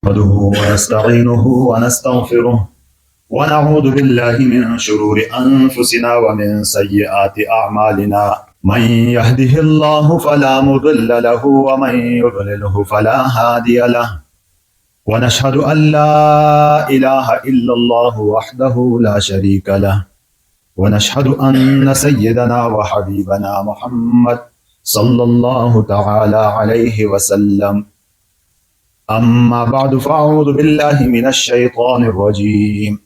نحمده ونستعينه ونستغفره ونعوذ بالله من شرور أنفسنا ومن سيئات أعمالنا من يهده الله فلا مضل له ومن يضلله فلا هادي له ونشهد أن لا إله إلا الله وحده لا شريك له ونشهد أن سيدنا وحبيبنا محمد صلى الله تعالى عليه وسلم أما بعد فأعوذ بالله من الشيطان الرجيم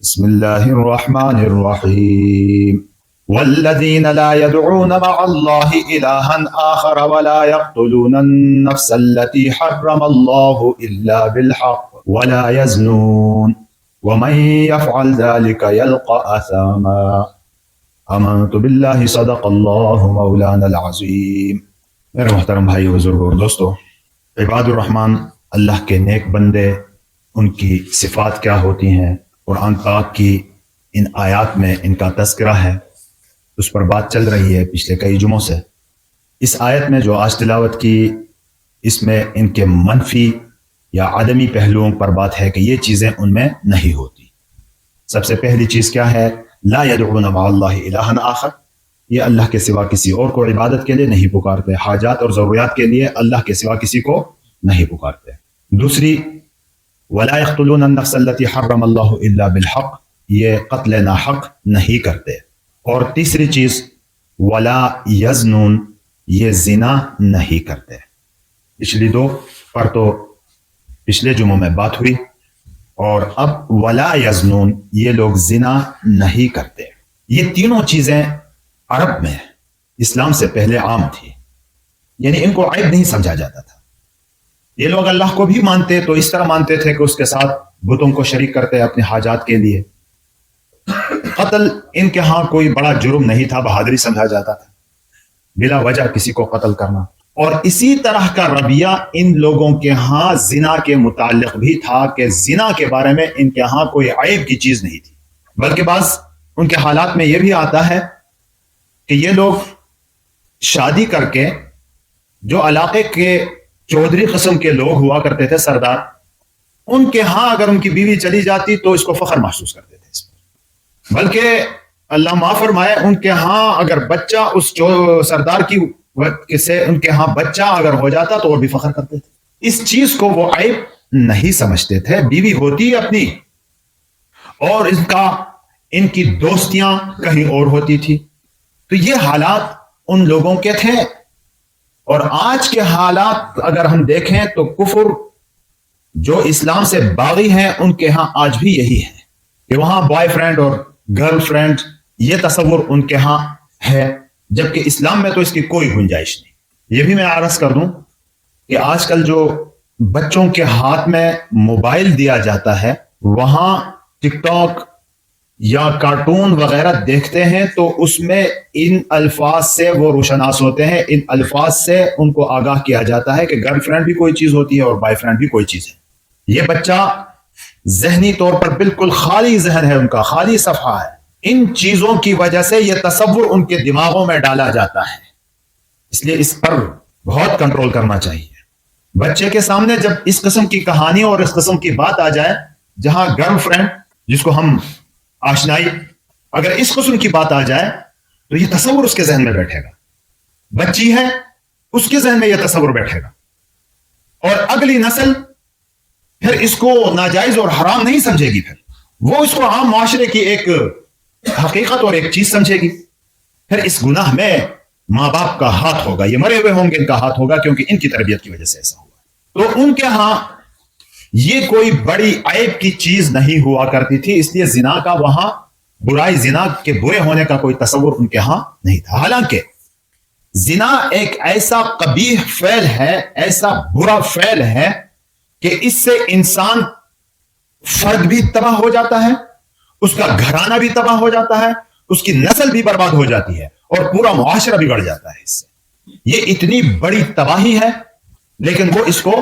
بسم الله الرحمن الرحيم والذين لا يدعون مع الله إلها آخر ولا يقتلون النفس التي حرم الله إلا بالحق ولا يزنون ومن يفعل ذلك يلقى أثاما آمنت بالله صدق الله مولانا العظيم. میرے محترم بھائی بزرگوں اور دوستو، عباد الرحمن اللہ کے نیک بندے، ان کی صفات کیا ہوتی ہیں، قرآن پاک کی ان آیات میں ان کا تذکرہ ہے، اس پر بات چل رہی ہے پچھلے کئی جمعوں سے۔ اس آیت میں جو آج تلاوت کی، اس میں ان کے منفی یا عدمی پہلوؤں پر بات ہے کہ یہ چیزیں ان میں نہیں ہوتی۔ سب سے پہلی چیز کیا ہے؟ لا يدعون مع اللہ الہا آخر، یہ اللہ کے سوا کسی اور کو عبادت کے لیے نہیں پکارتے، حاجات اور ضروریات کے لیے اللہ کے سوا کسی کو نہیں پکارتے۔ دوسری، ولا يقتلون النفس التي حرم اللہ الا بالحق، یہ قتل ناحق نہیں کرتے۔ اور تیسری چیز، ولا یزنون، یہ زنا نہیں کرتے۔ پچھلی دو پر تو پچھلے جمعوں میں بات ہوئی، اور اب ولا یزنون، یہ لوگ زنا نہیں کرتے۔ یہ تینوں چیزیں عرب میں اسلام سے پہلے عام تھی، یعنی ان کو عیب نہیں سمجھا جاتا تھا۔ یہ لوگ اللہ کو بھی مانتے تو اس طرح مانتے تھے کہ اس کے ساتھ بتوں کو شریک کرتے اپنے حاجات کے لیے۔ قتل ان کے ہاں کوئی بڑا جرم نہیں تھا، بہادری سمجھا جاتا تھا بلا وجہ کسی کو قتل کرنا۔ اور اسی طرح کا رویہ ان لوگوں کے ہاں زنا کے متعلق بھی تھا کہ زنا کے بارے میں ان کے ہاں کوئی عیب کی چیز نہیں تھی، بلکہ بعض ان کے حالات میں یہ بھی آتا ہے کہ یہ لوگ شادی کر کے، جو علاقے کے چودھری قسم کے لوگ ہوا کرتے تھے، سردار، ان کے ہاں اگر ان کی بیوی چلی جاتی تو اس کو فخر محسوس کرتے تھے اس پر، بلکہ اللہ معاف فرمائے ان کے ہاں اگر بچہ اس سردار کی سے ان کے ہاں بچہ اگر ہو جاتا تو وہ بھی فخر کرتے تھے۔ اس چیز کو وہ عیب نہیں سمجھتے تھے۔ بیوی ہوتی اپنی، اور ان کی دوستیاں کہیں اور ہوتی تھی۔ تو یہ حالات ان لوگوں کے تھے۔ اور آج کے حالات اگر ہم دیکھیں تو کفر جو اسلام سے باغی ہیں ان کے ہاں آج بھی یہی ہے کہ وہاں بوائے فرینڈ اور گرل فرینڈ، یہ تصور ان کے ہاں ہے، جبکہ اسلام میں تو اس کی کوئی گنجائش نہیں۔ یہ بھی میں عرض کر دوں کہ آج کل جو بچوں کے ہاتھ میں موبائل دیا جاتا ہے، وہاں ٹک ٹاک یا کارٹون وغیرہ دیکھتے ہیں تو اس میں ان الفاظ سے وہ روشناس ہوتے ہیں، ان الفاظ سے ان کو آگاہ کیا جاتا ہے کہ گرل فرینڈ بھی کوئی چیز ہوتی ہے اور بوائے فرینڈ بھی کوئی چیز ہے۔ یہ بچہ ذہنی طور پر بالکل خالی ذہن ہے، ان کا خالی صفحہ ہے۔ ان چیزوں کی وجہ سے یہ تصور ان کے دماغوں میں ڈالا جاتا ہے، اس لیے اس پر بہت کنٹرول کرنا چاہیے۔ بچے کے سامنے جب اس قسم کی کہانی اور اس قسم کی بات آ جائے، جہاں گرل فرینڈ جس کو ہم آشنائی، اگر اس قسم کی بات آ جائے تو یہ تصور اس کے ذہن میں بیٹھے گا۔ بچی ہے، اس کے ذہن میں یہ تصور بیٹھے گا، اور اگلی نسل پھر اس کو ناجائز اور حرام نہیں سمجھے گی، پھر وہ اس کو عام معاشرے کی ایک حقیقت اور ایک چیز سمجھے گی۔ پھر اس گناہ میں ماں باپ کا ہاتھ ہوگا، یہ مرے ہوئے ہوں گے ان کا ہاتھ ہوگا، کیونکہ ان کی تربیت کی وجہ سے ایسا ہوا۔ تو ان کے ہاں یہ کوئی بڑی عیب کی چیز نہیں ہوا کرتی تھی، اس لیے زنا کا وہاں برائی، زنا کے برے ہونے کا کوئی تصور ان کے ہاں نہیں تھا۔ حالانکہ زنا ایک ایسا قبیح فعل ہے، ایسا برا فعل ہے کہ اس سے انسان فرد بھی تباہ ہو جاتا ہے، اس کا گھرانہ بھی تباہ ہو جاتا ہے، اس کی نسل بھی برباد ہو جاتی ہے، اور پورا معاشرہ بگڑ جاتا ہے اس سے۔ یہ اتنی بڑی تباہی ہے، لیکن وہ اس کو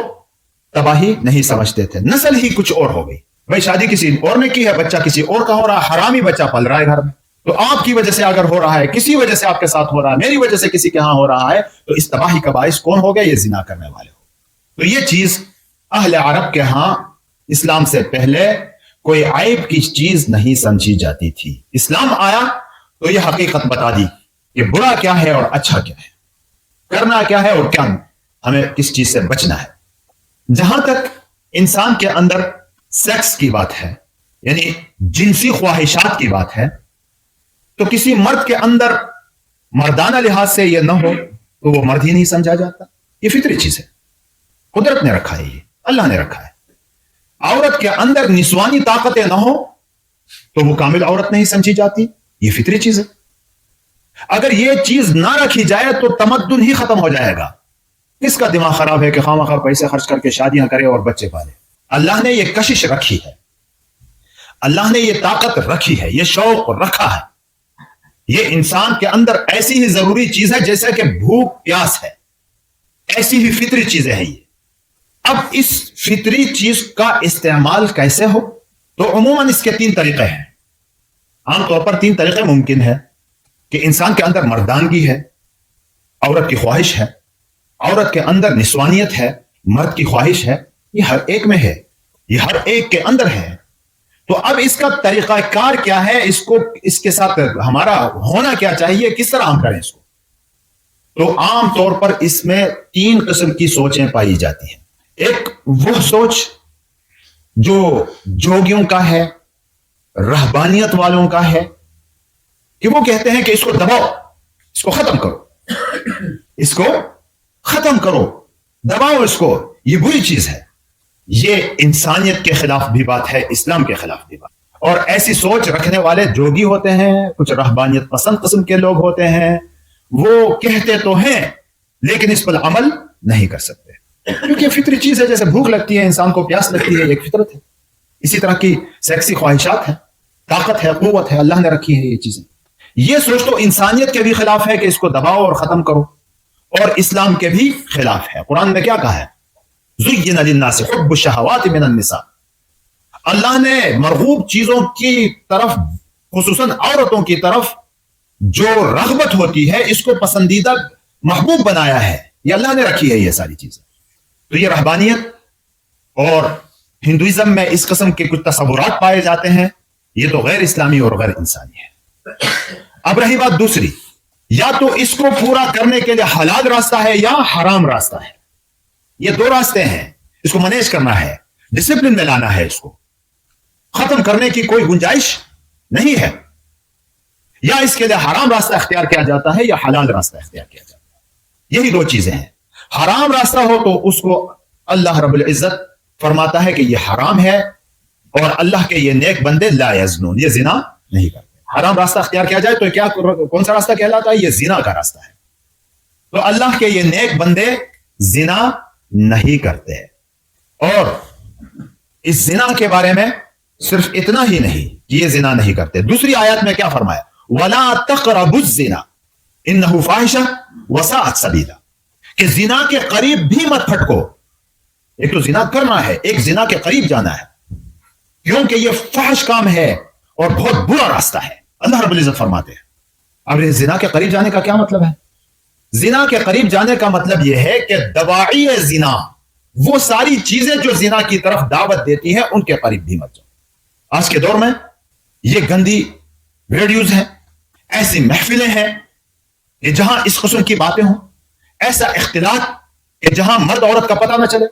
تباہی نہیں سمجھتے تھے۔ نسل ہی کچھ اور ہو گئی، بھائی شادی کسی اور نے کی ہے، بچہ کسی اور کا ہو رہا ہے، حرامی بچہ پل رہا ہے گھر میں، تو آپ کی وجہ سے اگر ہو رہا ہے، کسی وجہ سے آپ کے ساتھ ہو رہا ہے، میری وجہ سے کسی کے ہاں ہو رہا ہے، تو اس تباہی کا باعث کون ہو گیا؟ یہ زنا کرنے والے ہو۔ تو یہ چیز اہل عرب کے ہاں اسلام سے پہلے کوئی عیب کی چیز نہیں سمجھی جاتی تھی. اسلام آیا تو یہ حقیقت بتا دی کہ برا کیا ہے اور اچھا کیا ہے، کرنا کیا ہے اور کیا ہمیں کس چیز سے بچنا ہے. جہاں تک انسان کے اندر سیکس کی بات ہے، یعنی جنسی خواہشات کی بات ہے، تو کسی مرد کے اندر مردانہ لحاظ سے یہ نہ ہو تو وہ مرد ہی نہیں سمجھا جاتا. یہ فطری چیز ہے، قدرت نے رکھا ہے، یہ اللہ نے رکھا ہے. عورت کے اندر نسوانی طاقتیں نہ ہو تو وہ کامل عورت نہیں سمجھی جاتی. یہ فطری چیز ہے. اگر یہ چیز نہ رکھی جائے تو تمدن ہی ختم ہو جائے گا. کس کا دماغ خراب ہے کہ خواہ مخواہ پیسے خرچ کر کے شادیاں کرے اور بچے پالے؟ اللہ نے یہ کشش رکھی ہے، اللہ نے یہ طاقت رکھی ہے، یہ شوق رکھا ہے. یہ انسان کے اندر ایسی ہی ضروری چیز ہے جیسے کہ بھوک پیاس ہے، ایسی ہی فطری چیزیں ہیں یہ. اب اس فطری چیز کا استعمال کیسے ہو؟ تو عموماً اس کے 3 طریقے ہیں. عام طور پر 3 طریقے ممکن ہے کہ انسان کے اندر مردانگی ہے، عورت کی خواہش ہے، عورت کے اندر نسوانیت ہے، مرد کی خواہش ہے. یہ ہر ایک میں ہے، یہ ہر ایک کے اندر ہے. تو اب اس کا طریقہ کار کیا ہے، اس کے ساتھ ہمارا ہونا کیا چاہیے، کس طرح ہم کریں اس کو؟ تو عام طور پر اس میں 3 قسم کی سوچیں پائی جاتی ہیں. ایک وہ سوچ جو جوگیوں کا ہے، رہبانیت والوں کا ہے، کہ وہ کہتے ہیں کہ اس کو دباؤ، اس کو ختم کرو، اس کو ختم کرو، دباؤ اس کو، یہ بری چیز ہے. یہ انسانیت کے خلاف بھی بات ہے، اسلام کے خلاف بھی بات. اور ایسی سوچ رکھنے والے جوگی ہوتے ہیں، کچھ رہبانیت پسند قسم کے لوگ ہوتے ہیں، وہ کہتے تو ہیں لیکن اس پر عمل نہیں کر سکتے، کیونکہ فطری چیز ہے. جیسے بھوک لگتی ہے، انسان کو پیاس لگتی ہے، ایک فطرت ہے. اسی طرح کی سیکسی خواہشات ہے، طاقت ہے، قوت ہے، اللہ نے رکھی ہے یہ چیزیں. یہ سوچ تو انسانیت کے بھی خلاف ہے کہ اس کو دباؤ اور ختم کرو، اور اسلام کے بھی خلاف ہے. قرآن نے کیا کہا ہے؟ زُيِّنَ لِلنَّاسِ حُبُّ الشَّهَوَاتِ مِنَ النِّسَاءِ. اللہ نے مرغوب چیزوں کی طرف، خصوصاً عورتوں کی طرف جو رغبت ہوتی ہے، اس کو پسندیدہ محبوب بنایا ہے. یہ اللہ نے رکھی ہے یہ ساری چیزیں. تو یہ رہبانیت اور ہندوازم میں اس قسم کے کچھ تصورات پائے جاتے ہیں، یہ تو غیر اسلامی اور غیر انسانی ہے. اب رہی بات دوسری، یا تو اس کو پورا کرنے کے لیے حلال راستہ ہے یا حرام راستہ ہے. یہ 2 راستے ہیں. اس کو مینیج کرنا ہے، ڈسپلن میں لانا ہے، اس کو ختم کرنے کی کوئی گنجائش نہیں ہے. یا اس کے لیے حرام راستہ اختیار کیا جاتا ہے یا حلال راستہ اختیار کیا جاتا ہے. یہی 2 چیزیں ہیں. حرام راستہ ہو تو اس کو اللہ رب العزت فرماتا ہے کہ یہ حرام ہے، اور اللہ کے یہ نیک بندے لا یزنون، یہ زنا نہیں کرتے. حرام راستہ اختیار کیا جائے تو کیا، کون سا راستہ کہلاتا ہے؟ یہ زنا کا راستہ ہے. تو اللہ کے یہ نیک بندے زنا نہیں کرتے. اور اس زنا کے بارے میں صرف اتنا ہی نہیں کہ یہ زنا نہیں کرتے، دوسری آیات میں کیا فرمایا؟ وَلَا تَقْرَبُوا الزِّنَا إِنَّهُ فَاحِشَةٌ وَسَاءَتْ سَبِيلًا، کہ زنا کے قریب بھی مت پھٹکو. ایک تو زنا کرنا ہے، ایک زنا کے قریب جانا ہے، کیونکہ یہ فحش کام ہے اور بہت برا راستہ ہے. اللہ رب العزت فرماتے ہیں. اب زنا کے قریب جانے کا کیا مطلب ہے؟ زنا کے قریب جانے کا مطلب یہ ہے کہ دواعی زنا، وہ ساری چیزیں جو زنا کی طرف دعوت دیتی ہیں، ان کے قریب بھی مت جاؤ. آج کے دور میں یہ گندی ریڈیوز ہیں، ایسی محفلیں ہیں کہ جہاں اس قسم کی باتیں ہوں، ایسا اختلاط کہ جہاں مرد عورت کا پتہ نہ چلے.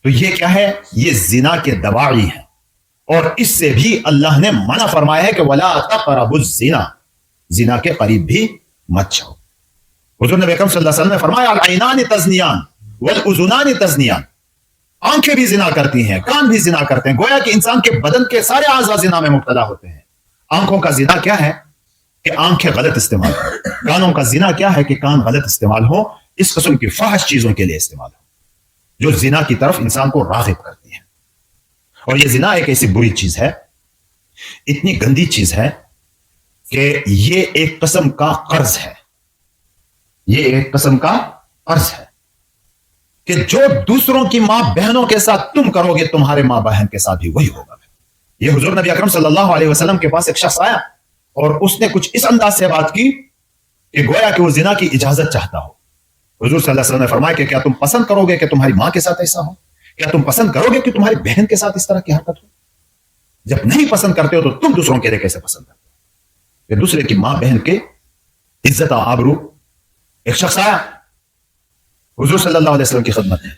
تو یہ کیا ہے؟ یہ زنا کے دواعی ہیں، اور اس سے بھی اللہ نے منع فرمایا ہے کہ وَلَا تَقْرَبُوا الزِّنَا، زنا کے قریب بھی مت جاؤ. حضور نبی اکرم صلی اللہ علیہ وسلم نے فرمایا العینان تزنیان والاذنان تزنیان، آنکھیں بھی زنا کرتی ہیں، کان بھی زنا کرتے ہیں. گویا کہ انسان کے بدن کے سارے اعضاء زنا میں مبتلا ہوتے ہیں. آنکھوں کا زنا کیا ہے کہ آنکھیں غلط استعمال ہو، کانوں کا زنا کیا ہے کہ کان غلط استعمال ہو، اس قسم کی فحش چیزوں کے لیے استعمال ہو جو زنا کی طرف انسان کو راغب کرتی ہیں. اور یہ زنا ایک ایسی بری چیز ہے، اتنی گندی چیز ہے کہ یہ ایک قسم کا قرض ہے. یہ ایک قسم کا قرض ہے کہ جو دوسروں کی ماں بہنوں کے ساتھ تم کرو گے، تمہارے ماں بہن کے ساتھ بھی وہی ہوگا. یہ حضور نبی اکرم صلی اللہ علیہ وسلم کے پاس ایک شخص آیا اور اس نے کچھ اس انداز سے بات کی کہ گویا کہ وہ زنا کی اجازت چاہتا ہو. حضور صلی اللہ علیہ وسلم نے فرمایا کہ کیا تم پسند کرو گے کہ تمہاری ماں کے ساتھ ایسا ہو؟ کیا تم پسند کرو گے کہ تمہاری بہن کے ساتھ اس طرح کی حرکت ہو؟ جب نہیں پسند کرتے ہو تو تم دوسروں کے لیے کیسے پسند کرتے ہو؟ کہ دوسرے کی ماں بہن کے عزت و آبرو. ایک شخص آیا حضور صلی اللہ علیہ وسلم کی خدمت میں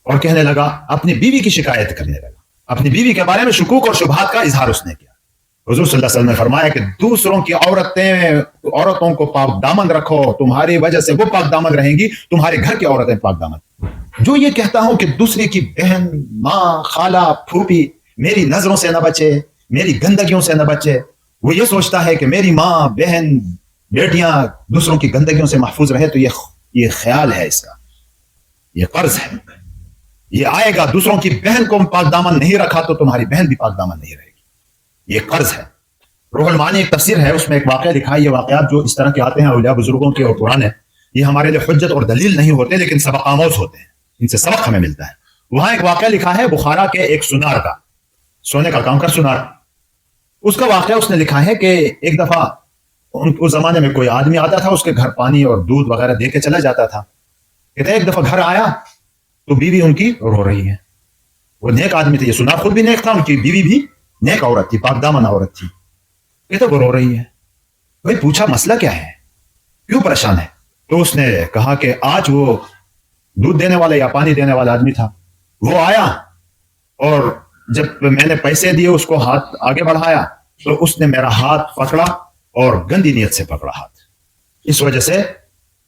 اور کہنے لگا، اپنی بیوی کی شکایت کرنے لگا، اپنی بیوی کے بارے میں شکوک اور شبہات کا اظہار اس نے کیا. حضور صلی اللہ علیہ وسلم نے فرمایا کہ دوسروں کی عورتوں کو پاک دامن رکھو، تمہاری وجہ سے وہ پاک دامن رہیں گی، تمہارے گھر کی عورتیں پاک دامن. جو یہ کہتا ہوں کہ دوسرے کی بہن، ماں، خالہ، پھوپھی میری نظروں سے نہ بچے، میری گندگیوں سے نہ بچے، وہ یہ سوچتا ہے کہ میری ماں، بہن، بیٹیاں دوسروں کی گندگیوں سے محفوظ رہے، تو یہ خیال ہے، اس کا یہ قرض ہے. یہ آئے گا، دوسروں کی بہن کو پاک دامن نہیں رکھا تو تمہاری بہن بھی پاک دامن نہیں رہے گی. یہ قرض ہے. روح المعانی ایک تفسیر ہے، اس میں ایک واقعہ لکھا ہے. یہ واقعات جو اس طرح کے آتے ہیں اولیاء بزرگوں کے اور پرانے، یہ ہمارے لیے حجت اور دلیل نہیں ہوتے، لیکن سبق آموز ہوتے ہیں، ان سے سبق ہمیں ملتا ہے. وہاں ایک واقعہ لکھا ہے بخارا کے ایک سنار کا، سونے کا کام کر سنار. اس کا واقعہ اس نے لکھا ہے کہ ایک دفعہ اس زمانے میں کوئی آدمی آتا تھا، اس کے گھر پانی اور دودھ وغیرہ دے کے چلا جاتا تھا. کہتے ایک دفعہ گھر آیا تو بیوی ان کی رو رہی ہے. وہ نیک آدمی تھے، یہ سنار خود بھی نیک تھا، ان کی بیوی بھی نیک عورت تھی، پاک دامن عورت تھی. کہتے وہ رو رہی ہے. بھائی پوچھا مسئلہ کیا ہے، کیوں پریشان ہے؟ تو اس نے کہا کہ آج وہ دودھ دینے والا یا پانی دینے والا آدمی تھا، وہ آیا اور جب میں نے پیسے دیے اس کو ہاتھ آگے بڑھایا تو اس نے میرا ہاتھ پکڑا اور گندی نیت سے پکڑا ہاتھ. اس وجہ سے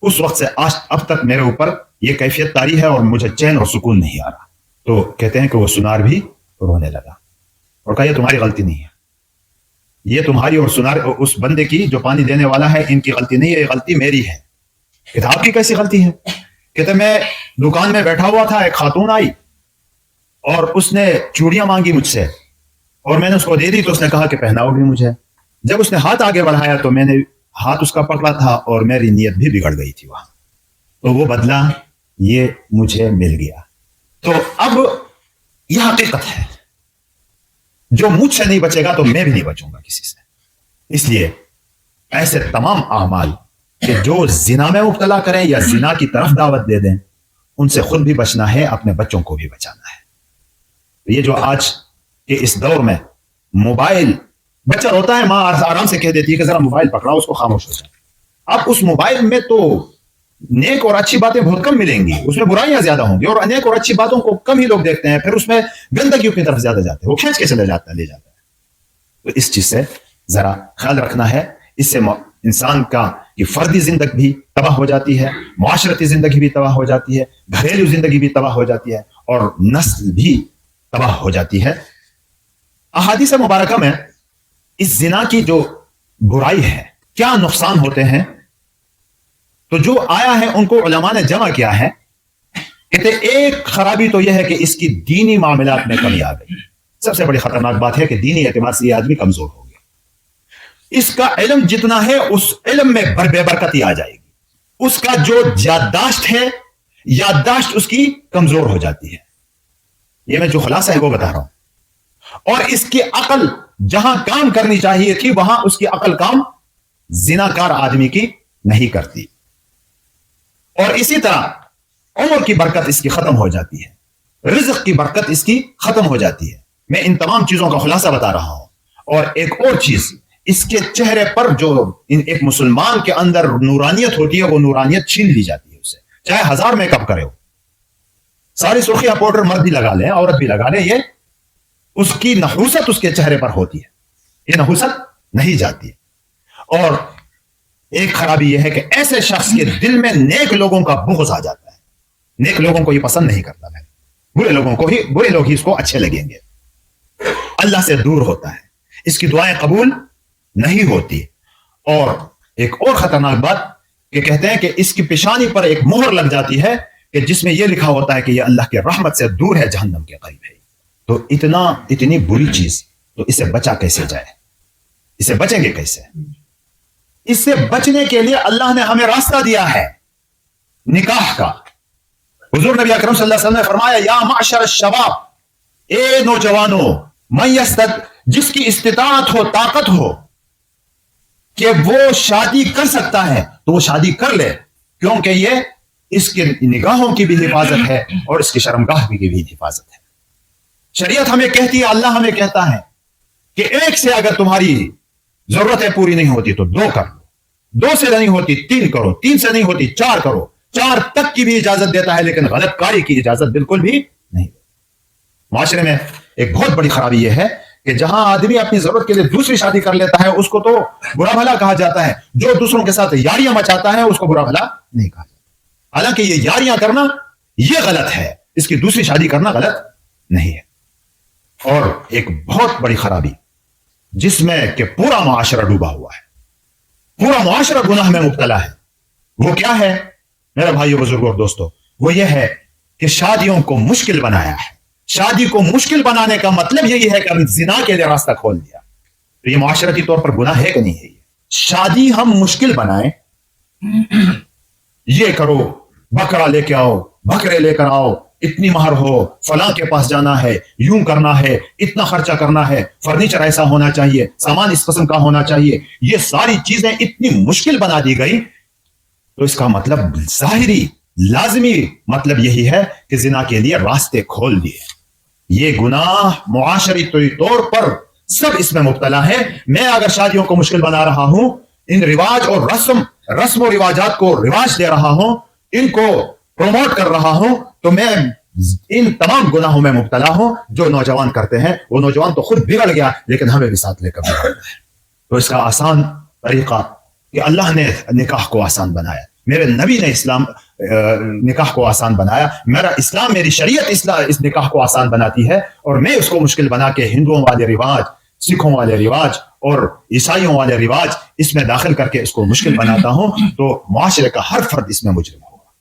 اس وقت سے آج اب تک میرے اوپر یہ کیفیت طاری ہے اور مجھے چین اور سکون نہیں آ رہا. تو کہتے ہیں کہ وہ سنار بھی رونے لگا اور کہا یہ تمہاری غلطی نہیں ہے، یہ تمہاری اور سنار اس بندے کی جو پانی دینے والا ہے ان کی غلطی نہیں ہے، یہ غلطی میری ہے. کہتے آپ کی کیسی غلطی ہے؟ کہتے میں دکان میں بیٹھا ہوا تھا، ایک خاتون آئی اور اس نے چوڑیاں مانگی مجھ سے اور میں نے اس کو دے دی تو اس نے کہا کہ پہناؤ بھی مجھے. جب اس نے ہاتھ آگے بڑھایا تو میں نے ہاتھ اس کا پکڑا تھا اور میری نیت بھی بگڑ گئی تھی وہاں، تو وہ بدلہ یہ مجھے مل گیا. تو اب یہ حقیقت ہے، جو مجھ سے نہیں بچے گا تو میں بھی نہیں بچوں گا کسی سے. اس لیے ایسے تمام اعمال کہ جو زنا میں مبتلا کریں یا زنا کی طرف دعوت دے دیں، ان سے خود بھی بچنا ہے، اپنے بچوں کو بھی بچانا ہے. یہ جو آج کے اس دور میں موبائل، بچہ ہوتا ہے ماں آرام سے کہہ دیتی ہے کہ ذرا موبائل پکڑاؤ، اس کو خاموش ہو جائے. اب اس موبائل میں تو نیک اور اچھی باتیں بہت کم ملیں گی، اس میں برائیاں زیادہ ہوں گی اور نیک اور اچھی باتوں کو کم ہی لوگ دیکھتے ہیں، پھر اس میں گندگیوں کی طرف زیادہ جاتے ہیں، وہ کھینچ کے چلے جاتا ہے. تو اس چیز سے ذرا خیال رکھنا ہے. اس سے انسان کا یہ فردی زندگی بھی تباہ ہو جاتی ہے، معاشرتی زندگی بھی تباہ ہو جاتی ہے، گھریلو زندگی بھی تباہ ہو جاتی ہے اور نسل بھی تباہ ہو جاتی ہے. احادیث مبارکہ میں اس زنا کی جو برائی ہے، کیا نقصان ہوتے ہیں، تو جو آیا ہے ان کو علماء نے جمع کیا ہے. کہتے ایک خرابی تو یہ ہے کہ اس کی دینی معاملات میں کمی آ گئی. سب سے بڑی خطرناک بات ہے کہ دینی اعتبار سے یہ آدمی کمزور ہو گیا. اس کا علم جتنا ہے اس علم میں بے برکتی آ جائے گی. اس کا جو یادداشت ہے، یادداشت اس کی کمزور ہو جاتی ہے. یہ میں جو خلاصہ ہے وہ بتا رہا ہوں. اور اس کی عقل جہاں کام کرنی چاہیے تھی وہاں اس کی عقل کام زناکار آدمی کی نہیں کرتی. اور اسی طرح عمر کی برکت اس کی ختم ہو جاتی ہے، رزق کی برکت اس کی ختم ہو جاتی ہے. میں ان تمام چیزوں کا خلاصہ بتا رہا ہوں. اور ایک اور چیز، اس کے چہرے پر جو ایک مسلمان کے اندر نورانیت ہوتی ہے، وہ نورانیت چھین لی جاتی ہے اسے، چاہے 1000 میک اپ کرے ہو، ساری سرخیاں پاؤڈر مرد بھی لگا لیں عورت بھی لگا لیں، یہ اس کی نحوست اس کے چہرے پر ہوتی ہے، یہ نحوست نہیں جاتی. اور ایک خرابی یہ ہے کہ ایسے شخص کے دل میں نیک لوگوں کا بغض آ جاتا ہے. نیک لوگوں کو یہ پسند نہیں کرتا ہے، برے لوگ ہی اس کو اچھے لگیں گے. اللہ سے دور ہوتا ہے، اس کی دعائیں قبول نہیں ہوتی. اور ایک اور خطرناک بات کہ کہتے ہیں کہ اس کی پیشانی پر ایک مہر لگ جاتی ہے کہ جس میں یہ لکھا ہوتا ہے کہ یہ اللہ کے رحمت سے دور ہے، جہنم کے قریب ہے. تو اتنی بری چیز، تو اسے بچا کیسے جائے؟ اسے بچیں گے کیسے؟ اس سے بچنے کے لیے اللہ نے ہمیں راستہ دیا ہے، نکاح کا. حضور نبی اکرم صلی اللہ علیہ وسلم نے فرمایا یا معشر الشباب، اے نوجوانوں، من یستطع، جس کی استطاعت ہو، طاقت ہو کہ وہ شادی کر سکتا ہے تو وہ شادی کر لے، کیونکہ یہ اس کے نگاہوں کی بھی حفاظت ہے اور اس کی شرمگاہ کی بھی حفاظت ہے. شریعت ہمیں کہتی ہے، اللہ ہمیں کہتا ہے کہ ایک سے اگر تمہاری ضرورتیں پوری نہیں ہوتی تو دو کر لو، دو سے نہیں ہوتی تین کرو، تین سے نہیں ہوتی چار کرو، چار تک کی بھی اجازت دیتا ہے، لیکن غلط کاری کی اجازت بالکل بھی نہیں. معاشرے میں ایک بہت بڑی خرابی یہ ہے کہ جہاں آدمی اپنی ضرورت کے لیے دوسری شادی کر لیتا ہے اس کو تو برا بھلا کہا جاتا ہے، جو دوسروں کے ساتھ یاریاں مچاتا ہے اس کو برا بھلا نہیں کہا جاتا. حالانکہ یہ یاریاں کرنا یہ غلط ہے، اس کی دوسری شادی کرنا غلط نہیں ہے. اور ایک بہت بڑی خرابی جس میں کہ پورا معاشرہ ڈوبا ہوا ہے، پورا معاشرہ گناہ میں مبتلا ہے، وہ کیا ہے میرے بھائیو بزرگوں اور دوستو؟ وہ یہ ہے کہ شادیوں کو مشکل بنایا ہے. شادی کو مشکل بنانے کا مطلب یہی ہے کہ ہم زنا کے لیے راستہ کھول دیا. تو یہ معاشرتی طور پر گناہ ہے کہ نہیں ہے؟ شادی ہم مشکل بنائیں، یہ کرو، بکرا لے کے آؤ، بکرے لے کر آؤ، اتنی مہر ہو، فلاں کے پاس جانا ہے، یوں کرنا ہے، اتنا خرچہ کرنا ہے، فرنیچر ایسا ہونا چاہیے، سامان اس قسم کا ہونا چاہیے. یہ ساری چیزیں اتنی مشکل بنا دی گئی تو اس کا مطلب ظاہری لازمی مطلب یہی ہے کہ زنا کے لیے راستے کھول دیے. یہ گناہ معاشرتی طور پر سب اس میں مبتلا ہے. میں اگر شادیوں کو مشکل بنا رہا ہوں، ان رواج اور رسم و رواجات کو رواج دے رہا ہوں، ان کو پروموٹ کر رہا ہوں، تو میں ان تمام گناہوں میں مبتلا ہوں جو نوجوان کرتے ہیں. وہ نوجوان تو خود بگڑ گیا لیکن ہمیں بھی ساتھ لے کر بگڑ گیا. تو اس کا آسان طریقہ کہ اللہ نے نکاح کو آسان بنایا، میرے نبی نے نکاح کو آسان بنایا، میرا اسلام، میری شریعت اس نکاح کو آسان بناتی ہے، اور میں اس کو مشکل بنا کے ہندوؤں والے رواج، سکھوں والے رواج اور عیسائیوں والے رواج اس میں داخل کر کے اس کو مشکل بناتا ہوں تو معاشرے کا ہر فرد اس میں مجرم ہوگا.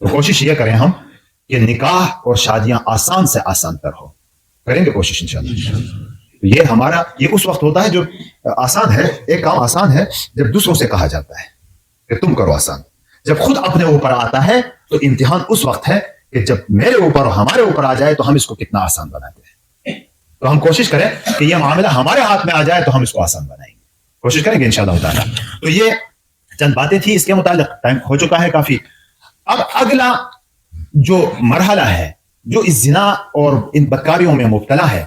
تو کوشش یہ کریں ہم کہ نکاح اور شادیاں آسان سے آسان تر ہو. کریں گے کوشش انشاءاللہ. یہ اس وقت ہوتا ہے جو آسان ہے، ایک کام آسان ہے جب دوسروں سے کہا جاتا ہے کہ تم کرو آسان. جب خود اپنے اوپر آتا ہے تو امتحان اس وقت ہے کہ جب میرے اوپر اور ہمارے اوپر آ جائے تو ہم اس کو کتنا آسان بناتے ہیں. تو ہم کوشش کریں کہ یہ معاملہ ہمارے ہاتھ میں آ جائے تو ہم اس کو آسان بنائیں گے. کوشش کریں گے انشاءاللہ تعالیٰ. تو یہ چند باتیں تھی اس کے متعلق، ٹائم ہو چکا ہے کافی. اب اگلا جو مرحلہ ہے جو اس زنا اور ان بدکاریوں میں مبتلا ہے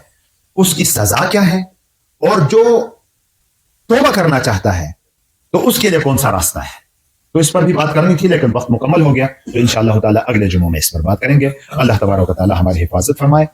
اس کی سزا کیا ہے، اور جو توبہ کرنا چاہتا ہے تو اس کے لیے کون سا راستہ ہے. تو اس پر بھی بات کرنی تھی لیکن وقت مکمل ہو گیا، تو انشاءاللہ تعالیٰ اگلے جمعوں میں اس پر بات کریں گے. اللہ تبارک و تعالیٰ ہماری حفاظت فرمائے.